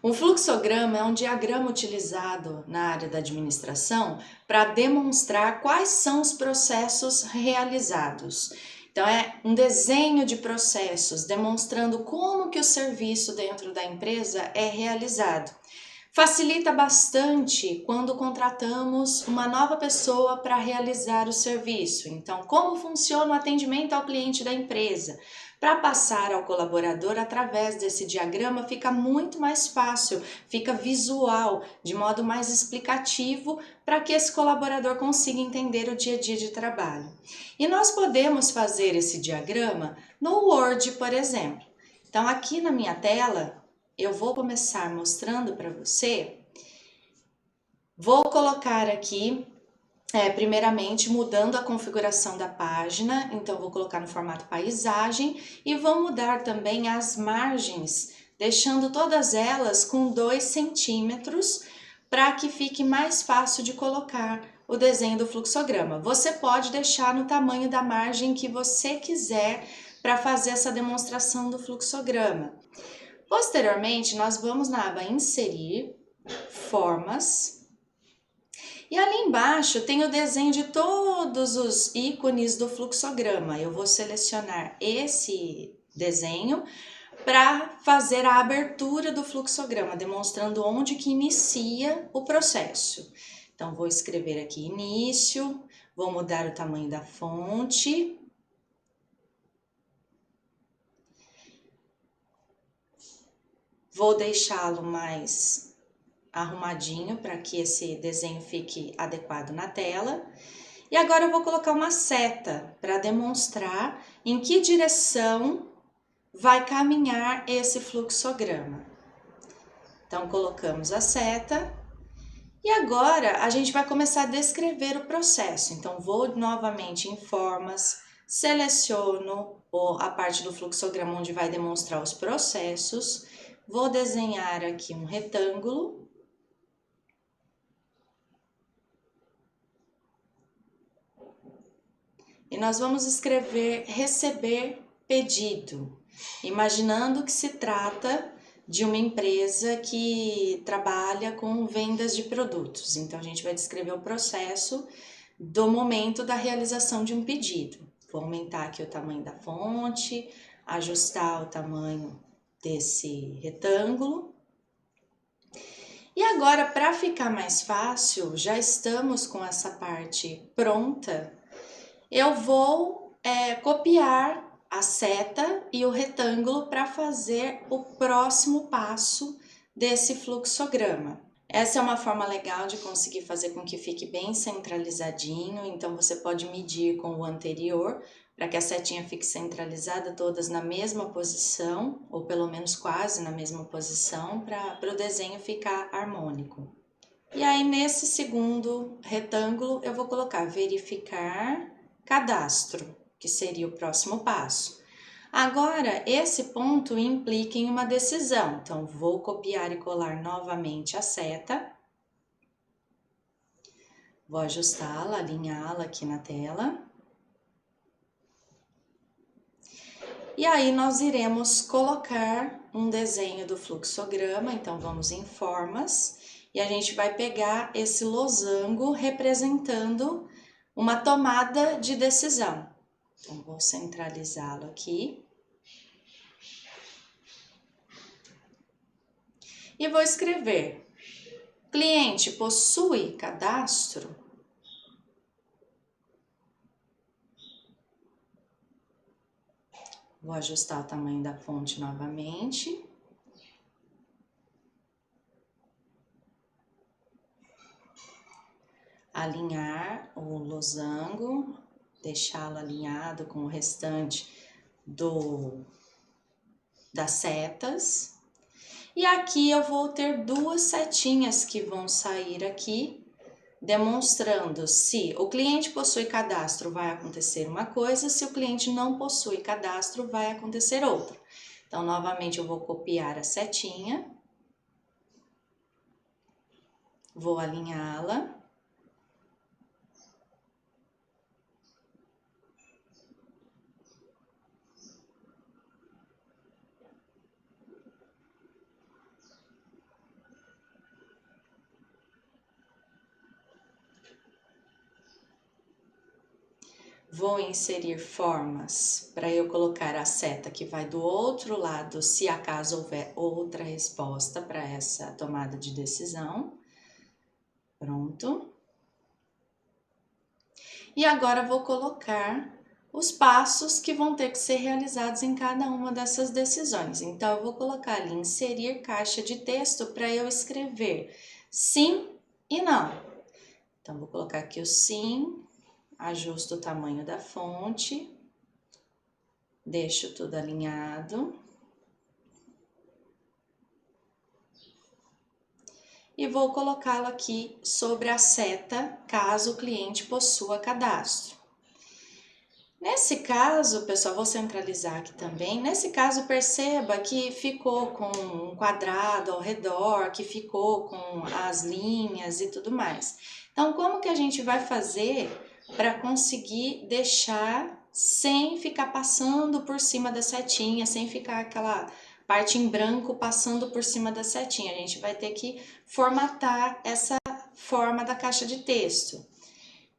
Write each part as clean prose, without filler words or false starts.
O fluxograma é um diagrama utilizado na área da administração para demonstrar quais são os processos realizados. Então, é um desenho de processos demonstrando como que o serviço dentro da empresa é realizado. Facilita bastante quando contratamos uma nova pessoa para realizar o serviço. Então, como funciona o atendimento ao cliente da empresa? Para passar ao colaborador através desse diagrama fica muito mais fácil, fica visual, de modo mais explicativo para que esse colaborador consiga entender o dia a dia de trabalho. E nós podemos fazer esse diagrama no Word, por exemplo. Então, aqui na minha tela, eu vou começar mostrando para você. Vou colocar aqui, primeiramente, mudando a configuração da página. Então, vou colocar no formato paisagem e vou mudar também as margens, deixando todas elas com 2 centímetros, para que fique mais fácil de colocar o desenho do fluxograma. Você pode deixar no tamanho da margem que você quiser para fazer essa demonstração do fluxograma. Posteriormente, nós vamos na aba Inserir, Formas, e ali embaixo tem o desenho de todos os ícones do fluxograma. Eu vou selecionar esse desenho para fazer a abertura do fluxograma, demonstrando onde que inicia o processo. Então, vou escrever aqui início, vou mudar o tamanho da fonte. Vou deixá-lo mais arrumadinho para que esse desenho fique adequado na tela. E agora eu vou colocar uma seta para demonstrar em que direção vai caminhar esse fluxograma. Então, colocamos a seta e agora a gente vai começar a descrever o processo. Então, vou novamente em Formas, seleciono a parte do fluxograma onde vai demonstrar os processos. Vou desenhar aqui um retângulo. E nós vamos escrever receber pedido, imaginando que se trata de uma empresa que trabalha com vendas de produtos. Então, a gente vai descrever o processo do momento da realização de um pedido. Vou aumentar aqui o tamanho da fonte, ajustar o tamanho desse retângulo. E agora, para ficar mais fácil, já estamos com essa parte pronta. Eu vou copiar a seta e o retângulo para fazer o próximo passo desse fluxograma. Essa é uma forma legal de conseguir fazer com que fique bem centralizadinho, então você pode medir com o anterior para que a setinha fique centralizada todas na mesma posição, ou pelo menos quase na mesma posição, para o desenho ficar harmônico. E aí nesse segundo retângulo eu vou colocar verificar cadastro, que seria o próximo passo. Agora, esse ponto implica em uma decisão, então vou copiar e colar novamente a seta, vou ajustá-la, alinhá-la aqui na tela. E aí nós iremos colocar um desenho do fluxograma, então vamos em Formas, e a gente vai pegar esse losango representando uma tomada de decisão. Então, vou centralizá-lo aqui. E vou escrever, cliente possui cadastro? Vou ajustar o tamanho da fonte novamente. Alinhar o losango, deixá-lo alinhado com o restante das setas. E aqui eu vou ter 2 setinhas que vão sair aqui, demonstrando se o cliente possui cadastro vai acontecer uma coisa, se o cliente não possui cadastro vai acontecer outra. Então, novamente eu vou copiar a setinha, vou alinhá-la. vou inserir formas para eu colocar a seta que vai do outro lado, se acaso houver outra resposta para essa tomada de decisão. Pronto. E agora vou colocar os passos que vão ter que ser realizados em cada uma dessas decisões. Então, eu vou colocar ali, inserir caixa de texto para eu escrever sim e não. Então, vou colocar aqui o sim, ajusto o tamanho da fonte, deixo tudo alinhado. E vou colocá-lo aqui sobre a seta, caso o cliente possua cadastro. Nesse caso, pessoal, vou centralizar aqui também. Nesse caso, perceba que ficou com um quadrado ao redor, que ficou com as linhas e tudo mais. Então, como que a gente vai fazer para conseguir deixar sem ficar passando por cima da setinha, sem ficar aquela parte em branco passando por cima da setinha? A gente vai ter que formatar essa forma da caixa de texto.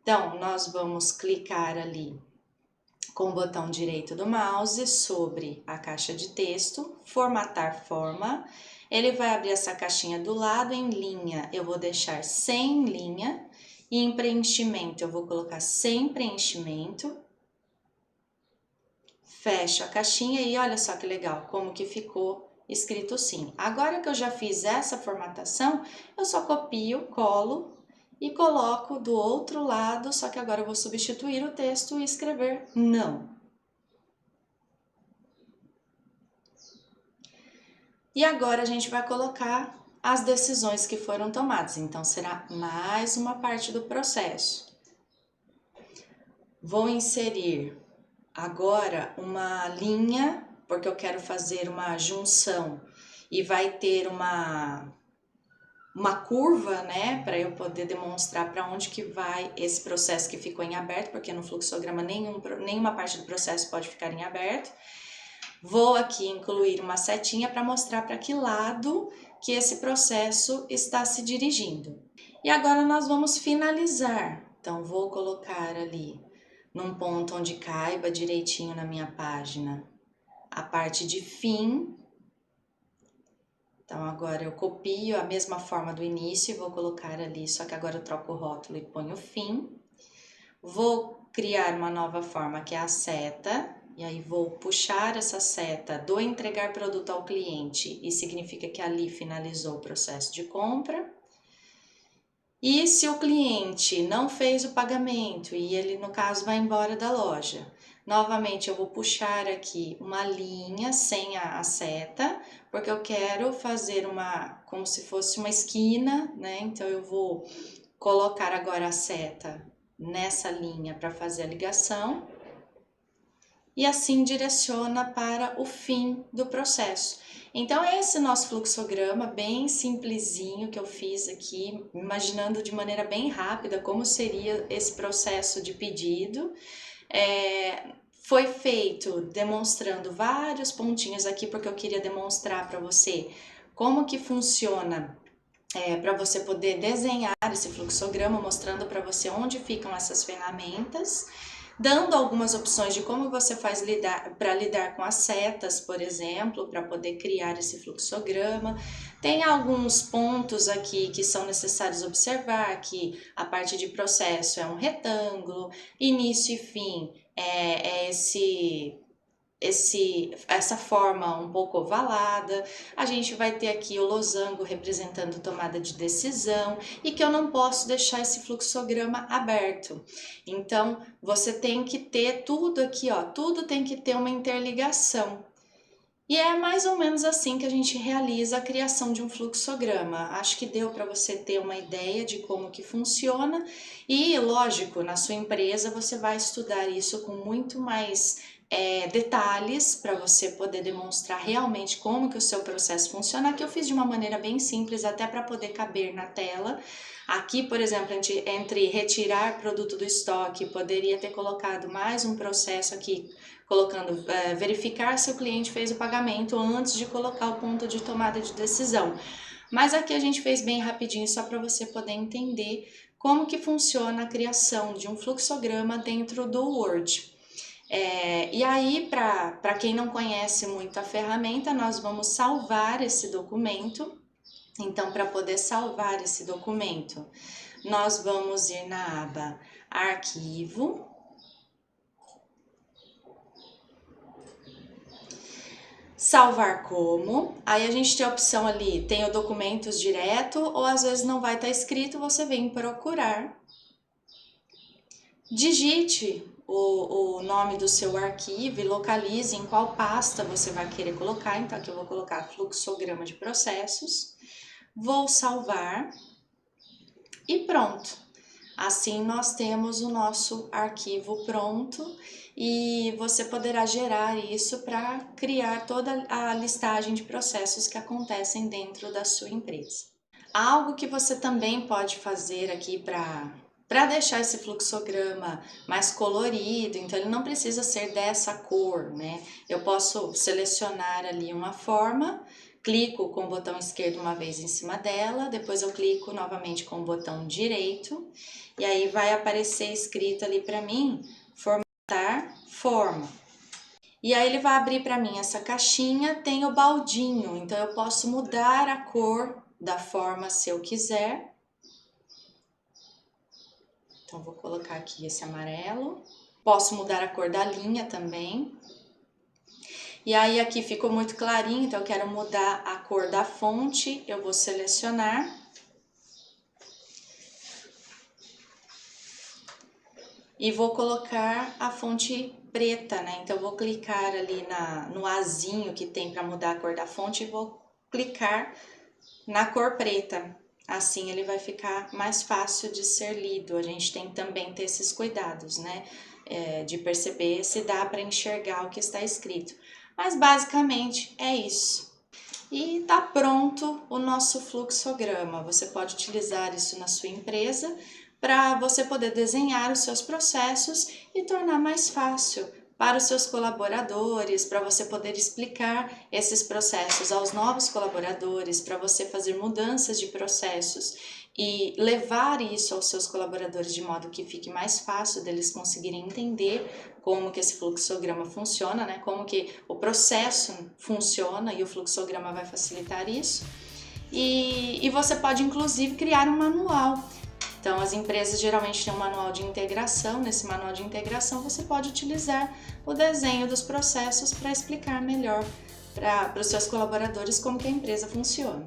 Então, nós vamos clicar ali com o botão direito do mouse sobre a caixa de texto, formatar forma. Ele vai abrir essa caixinha do lado. Em linha eu vou deixar sem linha, e em preenchimento eu vou colocar sem preenchimento. Fecho a caixinha e olha só que legal como que ficou escrito sim. Agora que eu já fiz essa formatação, eu só copio, colo e coloco do outro lado, só que agora eu vou substituir o texto e escrever não. E agora a gente vai colocar as decisões que foram tomadas, então será mais uma parte do processo. Vou inserir agora uma linha, porque eu quero fazer uma junção e vai ter uma curva, né, para eu poder demonstrar para onde que vai esse processo que ficou em aberto, porque no fluxograma nenhuma parte do processo pode ficar em aberto. Vou aqui incluir uma setinha para mostrar para que lado que esse processo está se dirigindo. E agora nós vamos finalizar. Então, vou colocar ali num ponto onde caiba direitinho na minha página a parte de fim. Então, agora eu copio a mesma forma do início e vou colocar ali, só que agora eu troco o rótulo e ponho fim. Vou criar uma nova forma que é a seta, e aí vou puxar essa seta do entregar produto ao cliente, e significa que ali finalizou o processo de compra. E se o cliente não fez o pagamento e ele, no caso, vai embora da loja, novamente eu vou puxar aqui uma linha sem a seta, porque eu quero fazer como se fosse uma esquina, né? Então eu vou colocar agora a seta nessa linha para fazer a ligação. E assim direciona para o fim do processo. Então, esse nosso fluxograma bem simplesinho que eu fiz aqui, imaginando de maneira bem rápida como seria esse processo de pedido, foi feito demonstrando vários pontinhos aqui, porque eu queria demonstrar para você como que funciona, para você poder desenhar esse fluxograma, mostrando para você onde ficam essas ferramentas, dando algumas opções de como você faz para lidar com as setas, por exemplo, para poder criar esse fluxograma. Tem alguns pontos aqui que são necessários observar, que a parte de processo é um retângulo, início e fim é essa forma um pouco ovalada. A gente vai ter aqui o losango representando tomada de decisão, e que eu não posso deixar esse fluxograma aberto. Então, você tem que ter tudo aqui, ó, tudo tem que ter uma interligação. E é mais ou menos assim que a gente realiza a criação de um fluxograma. Acho que deu para você ter uma ideia de como que funciona, e lógico, na sua empresa você vai estudar isso com muito mais detalhes para você poder demonstrar realmente como que o seu processo funciona. Aqui eu fiz de uma maneira bem simples, até para poder caber na tela. Aqui, por exemplo, entre retirar produto do estoque, poderia ter colocado mais um processo aqui, colocando verificar se o cliente fez o pagamento antes de colocar o ponto de tomada de decisão. Mas aqui a gente fez bem rapidinho, só para você poder entender como que funciona a criação de um fluxograma dentro do Word. E aí, para quem não conhece muito a ferramenta, nós vamos salvar esse documento. Então, para poder salvar esse documento, nós vamos ir na aba Arquivo, salvar como, aí a gente tem a opção ali, tem o documentos direto, ou às vezes não vai estar escrito, você vem procurar, digite o nome do seu arquivo e localize em qual pasta você vai querer colocar. Então aqui eu vou colocar fluxograma de processos, vou salvar e pronto. Assim nós temos o nosso arquivo pronto e você poderá gerar isso para criar toda a listagem de processos que acontecem dentro da sua empresa. Algo que você também pode fazer aqui para deixar esse fluxograma mais colorido, então ele não precisa ser dessa cor, né? Eu posso selecionar ali uma forma, clico com o botão esquerdo uma vez em cima dela, depois eu clico novamente com o botão direito, e aí vai aparecer escrito ali para mim, formatar forma. E aí ele vai abrir para mim essa caixinha, tem o baldinho, então eu posso mudar a cor da forma se eu quiser. Então vou colocar aqui esse amarelo. Posso mudar a cor da linha também. E aí aqui ficou muito clarinho, então eu quero mudar a cor da fonte, eu vou selecionar. E vou colocar a fonte preta, né? Então eu vou clicar ali no azinho que tem para mudar a cor da fonte e vou clicar na cor preta. Assim ele vai ficar mais fácil de ser lido. A gente tem que também ter esses cuidados, né? De perceber se dá para enxergar o que está escrito. Mas basicamente é isso. E tá pronto o nosso fluxograma. Você pode utilizar isso na sua empresa para você poder desenhar os seus processos e tornar mais fácil para os seus colaboradores, para você poder explicar esses processos aos novos colaboradores, para você fazer mudanças de processos e levar isso aos seus colaboradores de modo que fique mais fácil deles conseguirem entender como que esse fluxograma funciona, né? Como que o processo funciona e o fluxograma vai facilitar isso. E você pode inclusive criar um manual. Então, as empresas geralmente têm um manual de integração. Nesse manual de integração, você pode utilizar o desenho dos processos para explicar melhor para os seus colaboradores como que a empresa funciona.